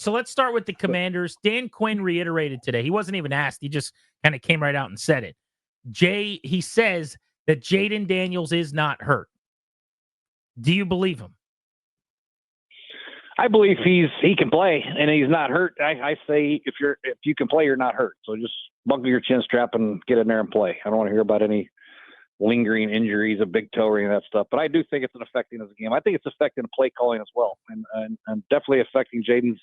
So let's start with the Commanders. Dan Quinn reiterated today. He wasn't even asked. He just kind of came right out and said it. He says that Jayden Daniels is not hurt. Do you believe him? I believe he can play and he's not hurt. I say if you can play, you're not hurt. So just buckle your chin strap and get in there and play. I don't want to hear about any lingering injuries, a big toe or any of that stuff. But I do think it's affecting his game. I think it's affecting the play calling as well, and definitely affecting Jayden's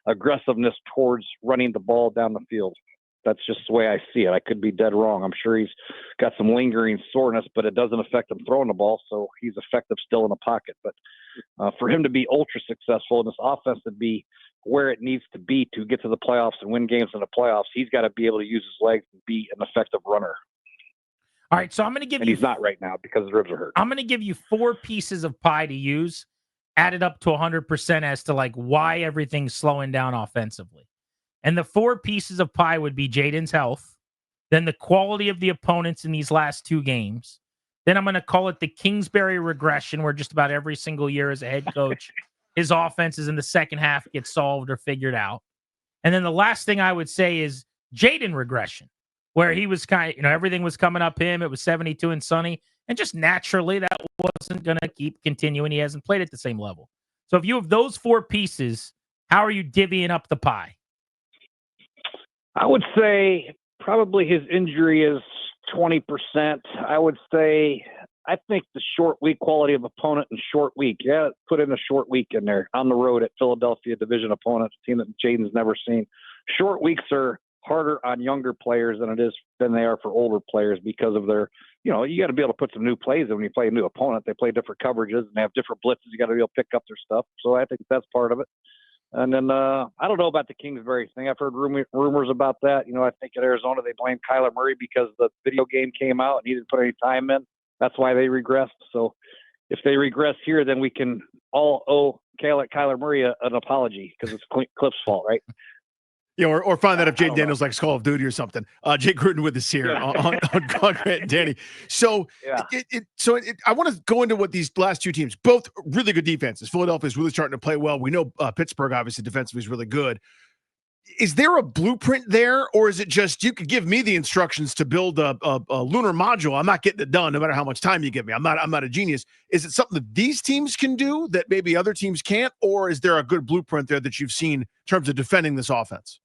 aggressiveness towards running the ball down the field. That's just the way I see it. I could be dead wrong. I'm sure he's got some lingering soreness, but it doesn't affect him throwing the ball, so he's effective still in the pocket. But for him to be ultra successful and this offense to be where it needs to be to get to the playoffs and win games in the playoffs, he's got to be able to use his legs and be an effective runner. All right, so I'm going to give and you... he's not right now because his ribs are hurt. I'm going to give you 4 pieces of pie to use, added up to 100% as to why everything's slowing down offensively. And the 4 pieces of pie would be Jayden's health, then the quality of the opponents in these last 2 games. Then I'm going to call it the Kingsbury regression, where just about every single year as a head coach, his offenses in the second half get solved or figured out. And then the last thing I would say is Jayden regression, where he was everything was coming up him. It was 72 and sunny. And just naturally, that wasn't going to keep continuing. He hasn't played at the same level. So if you have those 4 pieces, how are you divvying up the pie? I would say probably his injury is 20%. I would say I think the short week quality of opponent and short week. Yeah, put in a short week in there on the road at Philadelphia, division opponent, a team that Jayden's never seen. Short weeks are harder on younger players than they are for older players because of their, you got to be able to put some new plays in when you play a new opponent. They play different coverages and they have different blitzes. You got to be able to pick up their stuff. So I think that's part of it. And then I don't know about the Kingsbury thing. I've heard rumors about that. I think in Arizona they blame Kyler Murray because the video game came out and he didn't put any time in. That's why they regressed. So if they regress here, then we can all owe Kyler Murray an apology because it's Cliff's fault, right? Yeah, or find that if Jayden Daniels likes Call of Duty or something. Jay Gruden with us here on Grant and Danny. So, I want to go into what these last 2 teams, both really good defenses. Philadelphia is really starting to play well. We know Pittsburgh, obviously, defensively is really good. Is there a blueprint there, or is it just you could give me the instructions to build a lunar module? I'm not getting it done no matter how much time you give me. I'm not a genius. Is it something that these teams can do that maybe other teams can't, or is there a good blueprint there that you've seen in terms of defending this offense?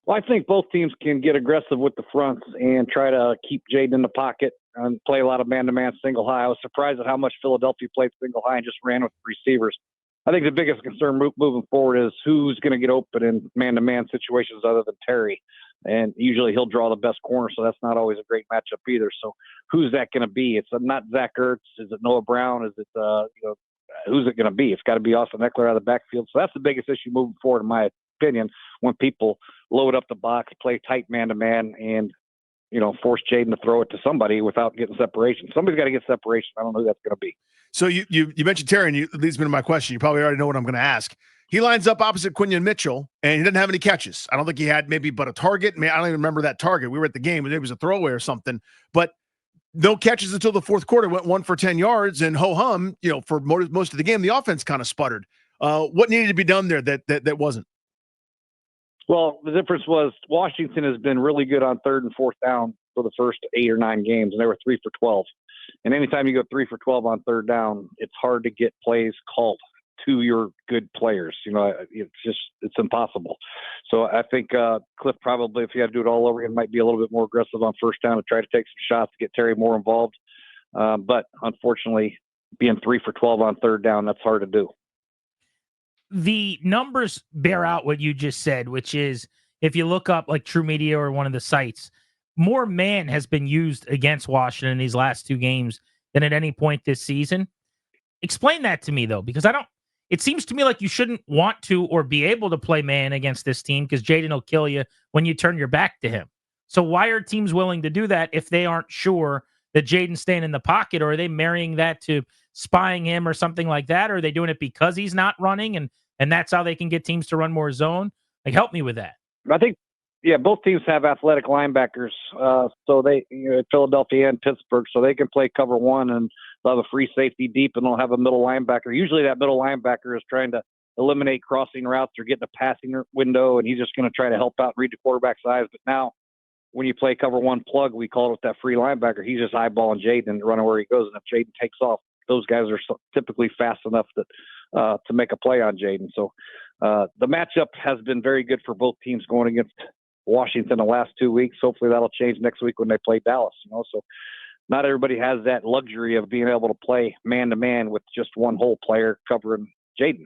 Well, I think both teams can get aggressive with the fronts and try to keep Jayden in the pocket and play a lot of man-to-man single high. I was surprised at how much Philadelphia played single high and just ran with receivers. I think the biggest concern moving forward is who's going to get open in man-to-man situations other than Terry. And usually he'll draw the best corner, so that's not always a great matchup either. So who's that going to be? It's not Zach Ertz. Is it Noah Brown? Is it, who's it going to be? It's got to be Austin Eckler out of the backfield. So that's the biggest issue moving forward, in my opinion, when people load up the box, play tight man-to-man, and, force Jayden to throw it to somebody without getting separation. Somebody's got to get separation. I don't know who that's going to be. So you mentioned Terry, and it leads me to my question. You probably already know what I'm going to ask. He lines up opposite Quinion Mitchell, and he didn't have any catches. I don't think he had maybe but a target. I don't even remember that target. We were at the game, and it was a throwaway or something. But no catches until the fourth quarter. Went 1 for 10 yards, and ho-hum, for most of the game, the offense kind of sputtered. What needed to be done there that wasn't? Well, the difference was Washington has been really good on 3rd and 4th down for the first 8 or 9 games, and they were 3 for 12. And anytime you go 3 for 12 on 3rd down, it's hard to get plays called to your good players. It's impossible. So I think Cliff probably, if he had to do it all over again, might be a little bit more aggressive on 1st down to try to take some shots to get Terry more involved. But unfortunately, being 3 for 12 on 3rd down, that's hard to do. The numbers bear out what you just said, which is if you look up like True Media or one of the sites, more man has been used against Washington in these last 2 games than at any point this season. Explain that to me, though, because it seems to me like you shouldn't want to or be able to play man against this team because Jayden will kill you when you turn your back to him. So why are teams willing to do that if they aren't sure that Jayden's staying in the pocket, or are they marrying that to spying him or something like that? Or are they doing it because he's not running and that's how they can get teams to run more zone? Help me with that. I think, both teams have athletic linebackers. So they, Philadelphia and Pittsburgh, so they can play cover 1 and they'll have a free safety deep and they'll have a middle linebacker. Usually that middle linebacker is trying to eliminate crossing routes or get in a passing window, and he's just going to try to help out and read the quarterback's eyes. But now, when you play cover one plug, we call it with that free linebacker, he's just eyeballing Jayden and running where he goes. And if Jayden takes off, those guys are typically fast enough that to make a play on Jayden. So the matchup has been very good for both teams going against Washington the last 2 weeks. Hopefully that'll change next week when they play Dallas. So not everybody has that luxury of being able to play man-to-man with just one whole player covering Jayden.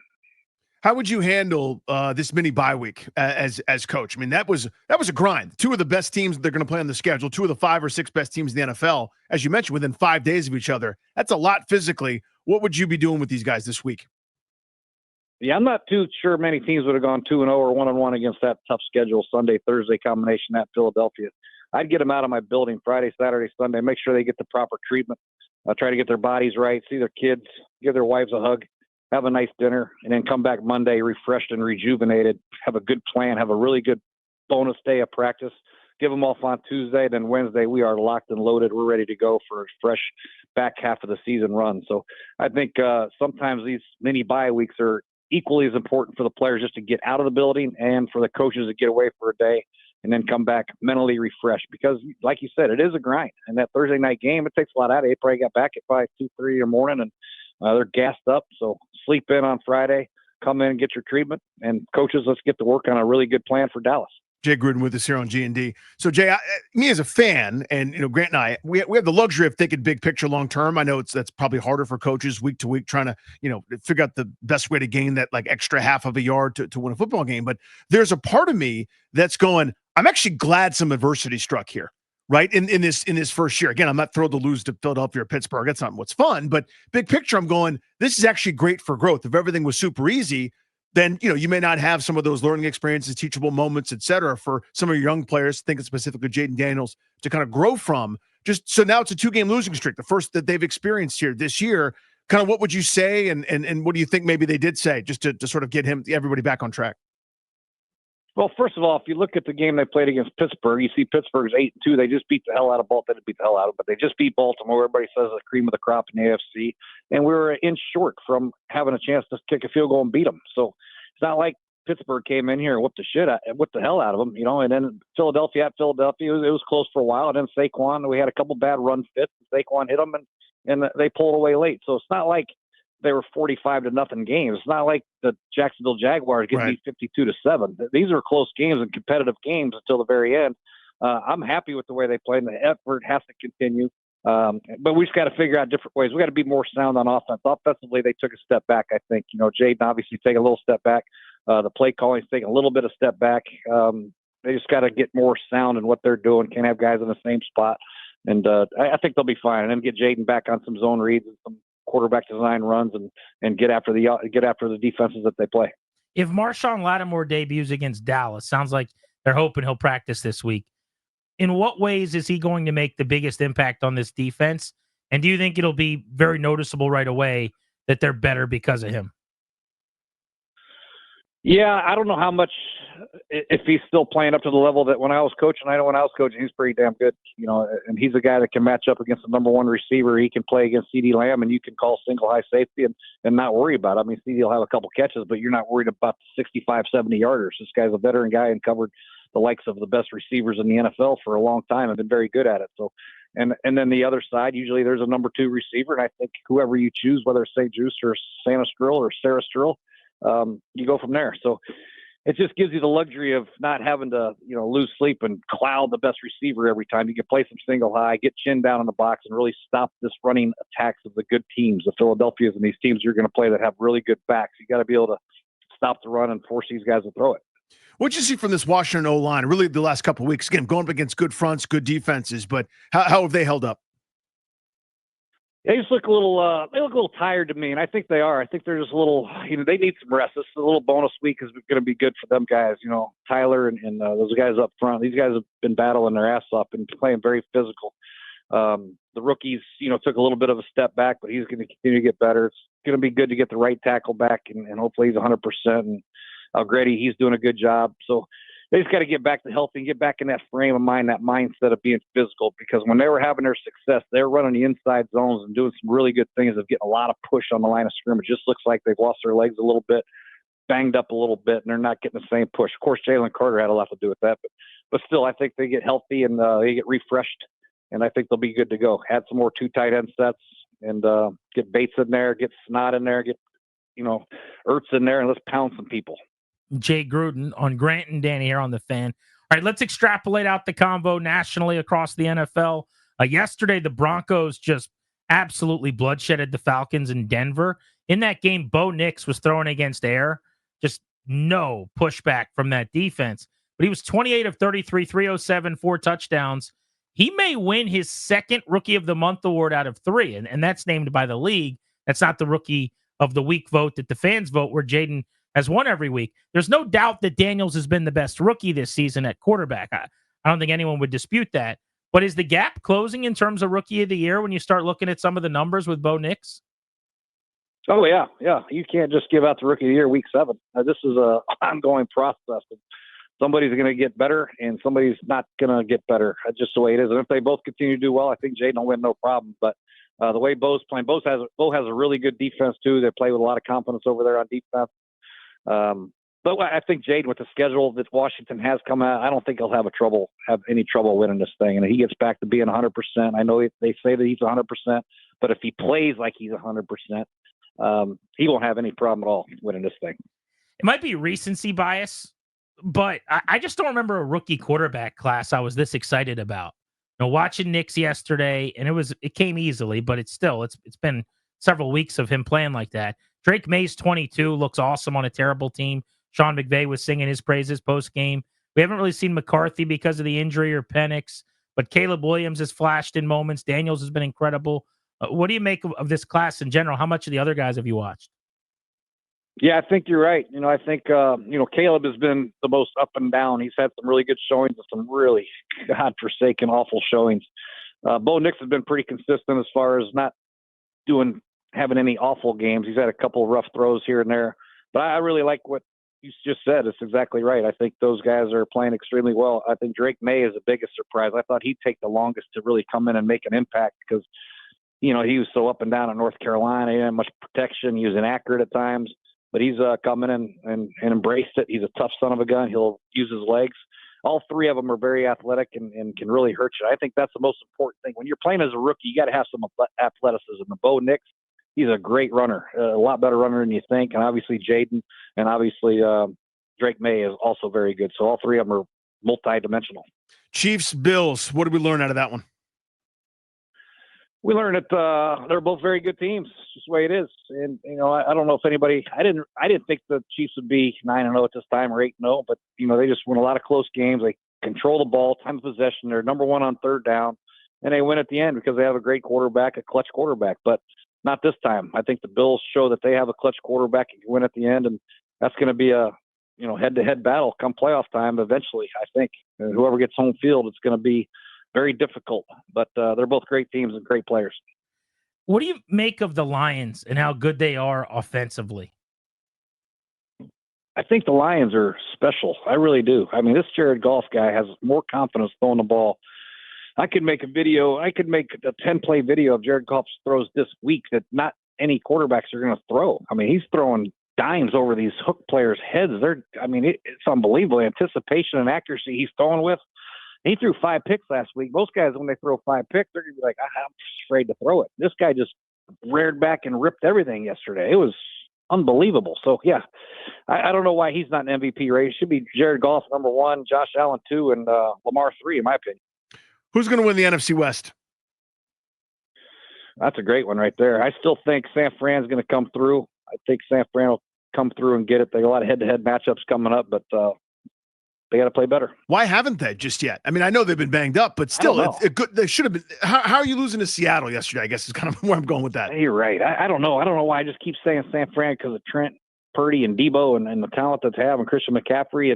How would you handle this mini bye week as coach? I mean, that was a grind. Two of the best teams they're going to play on the schedule, two of the 5 or 6 best teams in the NFL, as you mentioned, within 5 days of each other. That's a lot physically. What would you be doing with these guys this week? Yeah, I'm not too sure many teams would have gone 2-0 or 1-1 against that tough schedule Sunday, Thursday combination at Philadelphia. I'd get them out of my building Friday, Saturday, Sunday, make sure they get the proper treatment, try to get their bodies right, see their kids, give their wives a hug, have a nice dinner, and then come back Monday refreshed and rejuvenated, have a good plan, have a really good bonus day of practice, give them off on Tuesday, then Wednesday we are locked and loaded. We're ready to go for a fresh back half of the season run. So I think sometimes these mini bye weeks are equally as important for the players just to get out of the building and for the coaches to get away for a day and then come back mentally refreshed. Because, like you said, it is a grind. And that Thursday night game, it takes a lot out of it. They probably got back at 5, 2, 3 in the morning, and they're gassed up. So sleep in on Friday, come in and get your treatment. And coaches, let's get to work on a really good plan for Dallas. Jay Gruden with us here on G&D. So, Jay, me as a fan, and Grant and I, we have the luxury of thinking big picture long term. I know that's probably harder for coaches week to week, trying to figure out the best way to gain that like extra half of a yard to win a football game. But there's a part of me that's going, I'm actually glad some adversity struck here, right? In this first year. Again, I'm not thrilled to lose to Philadelphia or Pittsburgh. That's not what's fun. But big picture, I'm going, this is actually great for growth. If everything was super easy, then you may not have some of those learning experiences, teachable moments, et cetera, for some of your young players, thinking specifically Jayden Daniels, to kind of grow from. Just so now it's a 2-game losing streak, the first that they've experienced here this year. Kind of what would you say, and what do you think maybe they did say just to sort of get everybody back on track? Well, first of all, if you look at the game they played against Pittsburgh, you see Pittsburgh's 8-2. They just beat the hell out of Baltimore. They didn't beat the hell out of, but they just beat Baltimore. Everybody says the cream of the crop in the AFC, and we were an inch short from having a chance to kick a field goal and beat them. So it's not like Pittsburgh came in here and whipped the hell out of them, And then Philadelphia, it was close for a while. And then Saquon, we had a couple bad run fits. Saquon hit them, and they pulled away late. So it's not like they were 45-0 games. It's not like the Jacksonville Jaguars getting beat 52-7. These are close games and competitive games until the very end. I'm happy with the way they played, and the effort has to continue. But we just got to figure out different ways. We got to be more sound on offense. Offensively, they took a step back, I think. Jayden obviously taking a little step back. The play calling's taking a little bit of step back. They just got to get more sound in what they're doing. Can't have guys in the same spot. And I think they'll be fine. And then get Jayden back on some zone reads and some quarterback design runs and get after the defenses that they play. If Marshon Lattimore debuts against Dallas, sounds like they're hoping he'll practice this week. In what ways is he going to make the biggest impact on this defense? And do you think it'll be very noticeable right away that they're better because of him? Yeah, I don't know how much, if he's still playing up to the level that when I was coaching. I know when I was coaching, he's pretty damn good, and he's a guy that can match up against the number one receiver. He can play against CeeDee Lamb, and you can call single high safety and not worry about it. I mean, CeeDee will have a couple catches, but you're not worried about the 65, 70-yarders. This guy's a veteran guy and covered the likes of the best receivers in the NFL for a long time and been very good at it. So, and then the other side, usually there's a number 2 receiver, and I think whoever you choose, whether it's St. Juice or Santa Strill or Sarah Strill, you go from there. So it just gives you the luxury of not having to, lose sleep and cloud the best receiver every time. You can play some single high, get chin down in the box, and really stop this running attacks of the good teams, the Philadelphias and these teams you're going to play that have really good backs. You got to be able to stop the run and force these guys to throw it. What'd you see from this Washington O-line, really the last couple of weeks? Again, going up against good fronts, good defenses, but how have they held up? They just look a little tired to me, and I think they are. I think they're just a little, they need some rest. This is a little bonus week is going to be good for them guys. Tyler and those guys up front. These guys have been battling their ass off and playing very physical. The rookies, took a little bit of a step back, but he's going to continue to get better. It's going to be good to get the right tackle back, and hopefully he's 100%. And Grady, he's doing a good job. So they just got to get back to healthy and get back in that frame of mind, that mindset of being physical, because when they were having their success, they were running the inside zones and doing some really good things of getting a lot of push on the line of scrimmage. It just looks like they've lost their legs a little bit. banged up a little bit and they're not getting the same push. Of course, Jalen Carter had a lot to do with that, but still, I think they get healthy and they get refreshed, and I think they'll be good to go. Add some more 2 tight end sets and get Bates in there, get Snott in there, get Ertz in there, and let's pound some people. Jay Gruden on Grant and Danny here on The Fan. All right, let's extrapolate out the convo nationally across the NFL. Yesterday, the Broncos just absolutely bloodshedded the Falcons in Denver. In that game, Bo Nix was throwing against air. Just no pushback from that defense. But he was 28 of 33, 307, 4 touchdowns. He may win his second Rookie of the Month award out of 3, and that's named by the league. That's not the Rookie of the Week vote that the fans vote, where Jayden has won every week. There's no doubt that Daniels has been the best rookie this season at quarterback. I don't think anyone would dispute that. But is the gap closing in terms of Rookie of the Year when you start looking at some of the numbers with Bo Nix? Oh, yeah. You can't just give out the Rookie of the Year week 7. This is an ongoing process. Somebody's going to get better and somebody's not going to get better. That's just the way it is. And if they both continue to do well, I think Jayden will win no problem. But the way Bo's playing, Bo has a really good defense too. They play with a lot of confidence over there on defense. But I think Jayden, with the schedule that Washington has come out, I don't think he'll have any trouble winning this thing. And if he gets back to being 100%, I know they say that he's 100%, but if he plays like he's 100%, he won't have any problem at all winning this thing. It might be recency bias, but I just don't remember a rookie quarterback class I was this excited about. Watching Nix yesterday, and it came easily, but it's been several weeks of him playing like that. Drake May's 22, looks awesome on a terrible team. Sean McVay was singing his praises post-game. We haven't really seen McCarthy because of the injury or Penix, but Caleb Williams has flashed in moments. Daniels has been incredible. What do you make of this class in general? How much of the other guys have you watched? Yeah, I think you're right. I think, Caleb has been the most up and down. He's had some really good showings and some really godforsaken, awful showings. Bo Nix has been pretty consistent as far as not having any awful games. He's had a couple of rough throws here and there. But I really like what you just said. It's exactly right. I think those guys are playing extremely well. I think Drake May is the biggest surprise. I thought he'd take the longest to really come in and make an impact because, he was so up and down in North Carolina. He didn't have much protection. He was inaccurate at times. But he's come in and embraced it. He's a tough son of a gun. He'll use his legs. All 3 of them are very athletic and can really hurt you. I think that's the most important thing. When you're playing as a rookie, you got to have some athleticism. And Bo Nix, he's a great runner, a lot better runner than you think. And obviously Jayden and obviously Drake May is also very good. So all 3 of them are multi-dimensional. Chiefs, Bills, what did we learn out of that one? We learned that they're both very good teams. It's just the way it is. And, I don't know if anybody – I didn't think the Chiefs would be 9-0 at this time or 8-0, but, they just win a lot of close games. They control the ball, time of possession. They're number 1 on third down, and they win at the end because they have a great quarterback, a clutch quarterback. But not this time. I think the Bills show that they have a clutch quarterback and can win at the end, and that's going to be a head-to-head battle come playoff time eventually, I think. And whoever gets home field, it's going to be – very difficult, but they're both great teams and great players. What do you make of the Lions and how good they are offensively? I think the Lions are special. I really do. I mean, this Jared Goff guy has more confidence throwing the ball. I could make a 10-play video of Jared Goff's throws this week that not any quarterbacks are going to throw. I mean, he's throwing dimes over these hook players' heads. It's unbelievable. The anticipation and accuracy he's throwing with. He threw 5 picks last week. Most guys, when they throw 5 picks, they're going to be like, I'm afraid to throw it. This guy just reared back and ripped everything yesterday. It was unbelievable. So, yeah, I don't know why he's not an MVP race. It should be Jared Goff, number 1, Josh Allen, 2, and Lamar, 3, in my opinion. Who's going to win the NFC West? That's a great one right there. I still think San Fran's going to come through. I think San Fran will come through and get it. They got a lot of head-to-head matchups coming up, but they got to play better. Why haven't they just yet? I mean, I know they've been banged up, but still, they should have been. How are you losing to Seattle yesterday? I guess is kind of where I'm going with that. You're right. I don't know. I don't know why I just keep saying San Fran because of Trent Purdy and Debo and the talent that they have and Christian McCaffrey,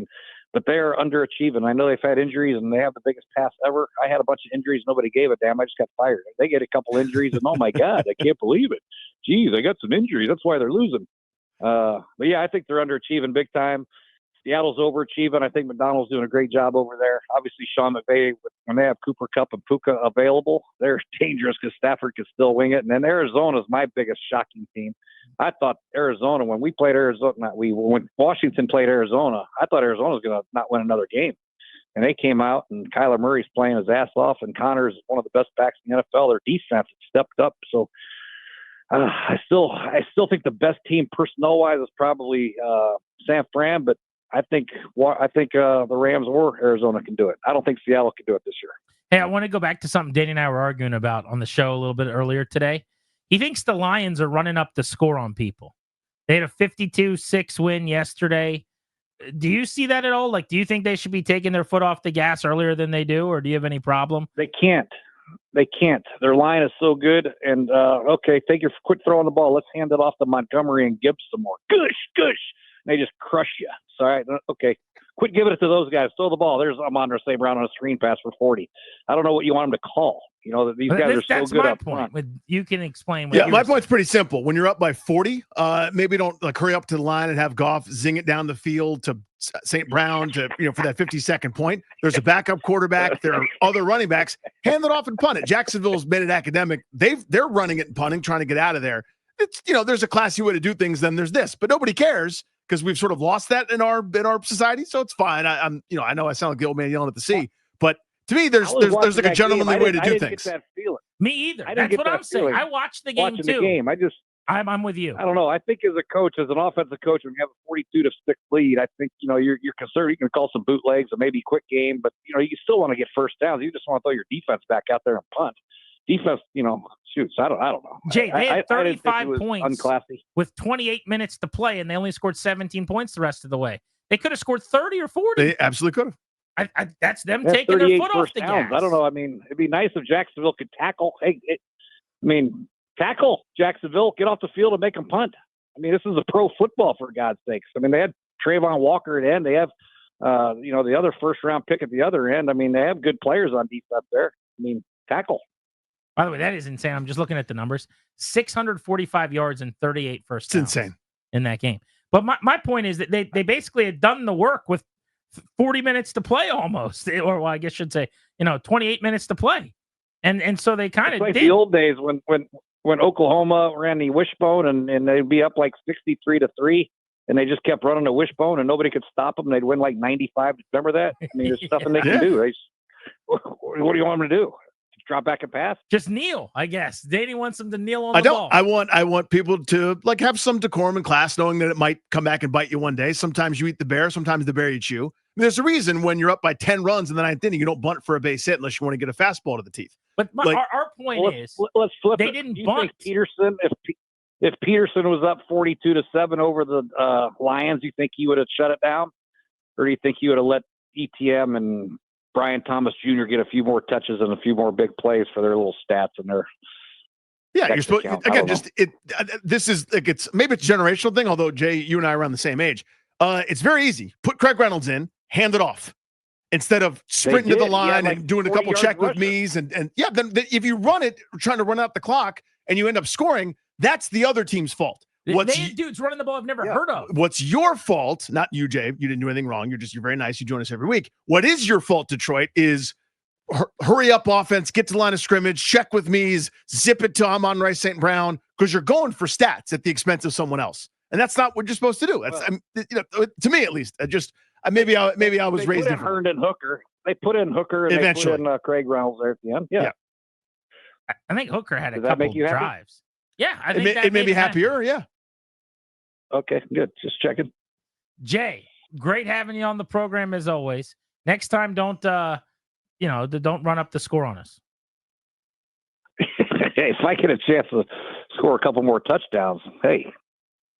but they're underachieving. I know they've had injuries and they have the biggest pass ever. I had a bunch of injuries. Nobody gave a damn. I just got fired. They get a couple injuries and, oh, my God, I can't believe it. Geez, I got some injuries. That's why they're losing. But, yeah, I think they're underachieving big time. Seattle's overachieving. I think McDonald's doing a great job over there. Obviously, Sean McVay, when they have Cooper Kupp and Puka available, they're dangerous because Stafford can still wing it. And then Arizona's my biggest shocking team. I thought Arizona, when we played Arizona, when Washington played Arizona, I thought Arizona was going to not win another game. And they came out, and Kyler Murray's playing his ass off, and Connor's one of the best backs in the NFL. Their defense stepped up. So I still think the best team personnel-wise is probably San Fran, but I think the Rams or Arizona can do it. I don't think Seattle can do it this year. Hey, I want to go back to something Danny and I were arguing about on the show a little bit earlier today. He thinks the Lions are running up the score on people. They had a 52-6 win yesterday. Do you see that at all? Like, do you think they should be taking their foot off the gas earlier than they do, or do you have any problem? They can't. Their line is so good. And, okay, quit throwing the ball. Let's hand it off to Montgomery and Gibbs some more. Gush. And they just crush you. So, all right, okay. Quit giving it to those guys. Throw the ball. There's Amon-Ra St. Brown on a screen pass for 40. I don't know what you want him to call. You know, these guys are so good up front. You can explain. My point's pretty simple. When you're up by 40, maybe don't hurry up to the line and have Goff zing it down the field to St. Brown for that 50-second point. There's a backup quarterback. There are other running backs. Hand it off and punt it. Jacksonville's made it academic. They're running it and punting, trying to get out of there. It's there's a classy way to do things. Then there's this, but nobody cares because we've sort of lost that in our society. So it's fine. I know I sound like the old man yelling at the sea, but to me, there's like a gentlemanly way to do things. Get that feeling. Me either. That's what I'm saying. I watched the game too. I'm with you. I don't know. I think as a coach, as an offensive coach, when you have a 42-6 lead, I think you're concerned. You can call some bootlegs or maybe quick game, but you still want to get first downs. You just want to throw your defense back out there and punt. Defense, shoots. I don't know. Jay, they had 35 points unclassy with 28 minutes to play, and they only scored 17 points the rest of the way. They could have scored 30 or 40. They absolutely could have. That's them taking their foot off the gas. I don't know. I mean, it'd be nice if Jacksonville could tackle. Tackle Jacksonville, get off the field and make them punt. I mean, this is a pro football, for God's sakes. I mean, they had Trayvon Walker at end. They have, the other first-round pick at the other end. I mean, they have good players on defense there. I mean, tackle. By the way, that is insane. I'm just looking at the numbers. 645 yards and 38 first downs. It's insane. In that game. But my point is that they basically had done the work with 40 minutes to play almost. Or, well, I guess I should say, 28 minutes to play. And so they kind of like did. The old days when Oklahoma ran the wishbone and they'd be up like 63-3 and they just kept running the wishbone and nobody could stop them. They'd win like 95. Remember that? I mean, there's nothing they can do. What do you want them to do? Drop back and pass? Just kneel, I guess. Danny wants them to kneel on the ball. I want people to have some decorum in class, knowing that it might come back and bite you one day. Sometimes you eat the bear, sometimes the bear eats you. I mean, there's a reason when you're up by 10 runs in the ninth inning, you don't bunt for a base hit unless you want to get a fastball to the teeth. But our point is, let's flip they it. didn't do you bunt. Think Peterson, if Peterson was up 42-7 over the Lions, you think he would have shut it down, or do you think he would have let ETM and Brian Thomas Jr. get a few more touches and a few more big plays for their little stats and their you're supposed again. This is like it's maybe it's a generational thing. Although Jay, you and I are around the same age. It's very easy. Put Craig Reynolds in, hand it off instead of sprinting to the line and doing a couple check with me's and then if you run it trying to run out the clock and you end up scoring, that's the other team's fault. They had dudes running the ball I've never heard of. What's your fault? Not you, Jay. You didn't do anything wrong. You're very nice. You join us every week. What is your fault, Detroit, is hurry up offense, get to the line of scrimmage, check with me's, zip it to Amon-Ra St. Brown, because you're going for stats at the expense of someone else. And that's not what you're supposed to do. That's to me at least. Maybe I was raised different. Herndon Hooker. They put in Hooker and eventually. They put in Craig Reynolds there at the end. Yeah. I think Hooker had a couple drives. Yeah, I think it made me happier. Yeah. Okay, good. Just checking. Jay, great having you on the program as always. Next time, don't run up the score on us. Hey, if I get a chance to score a couple more touchdowns, hey,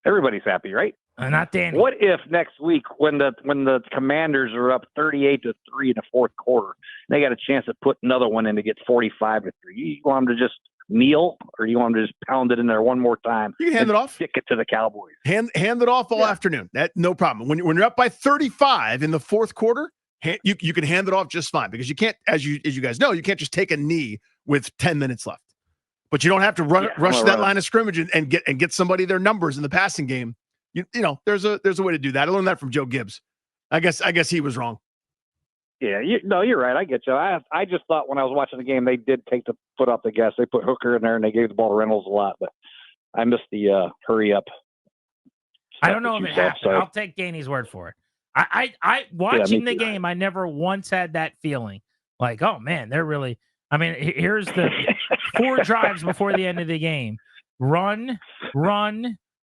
everybody's happy, right? Not Danny. What if next week, when the Commanders are up 38-3 in the fourth quarter, they got a chance to put another one in to get 45-3? You want them to just kneel, or you want them to just pound it in there one more time? You can hand it off. Stick it to the Cowboys. Hand it off all afternoon. That no problem. When you're up by 35 in the fourth quarter, you can hand it off just fine, because you can't, as you guys know, you can't just take a knee with 10 minutes left. But you don't have to rush that line of scrimmage and get somebody their numbers in the passing game. You know, there's a way to do that. I learned that from Joe Gibbs. I guess he was wrong. Yeah, you're right. I get you. I just thought when I was watching the game, they did take the foot off the gas. They put Hooker in there and they gave the ball to Reynolds a lot, but I missed the hurry up. I don't know if it happened. So. I'll take Danny's word for it. I watching the game, I never once had that feeling like, oh man, they're really. I mean, here's the 4 drives before the end of the game: run.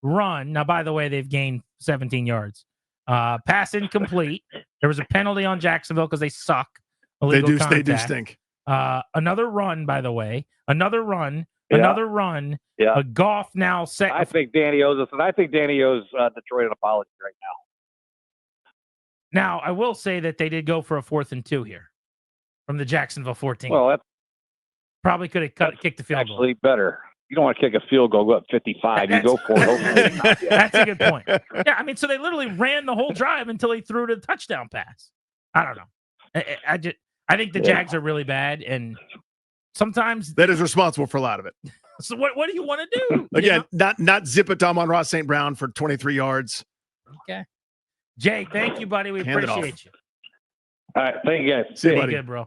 Now, by the way, they've gained 17 yards. Pass incomplete. There was a penalty on Jacksonville because they suck. They do stink. Another run, by the way. Another run. Yeah. A Goff now set. I think Danny owes us, and I think Danny owes Detroit an apology right now. Now, I will say that they did go for a 4th and 2 here from the Jacksonville 14. Well, that's probably could have kicked the field goal. Actually, better. You don't want to kick a field goal, go up 55. You go for it. That's a good point. Yeah, I mean, so they literally ran the whole drive until he threw the touchdown pass. I don't know. I think the Jags are really bad, and sometimes that is responsible for a lot of it. So what do you want to do? Again, not zip it to Amon-Ra St. Brown for 23 yards. Okay. Jay, thank you, buddy. We appreciate you. All right. Thank you, guys. See you, buddy. Good, bro.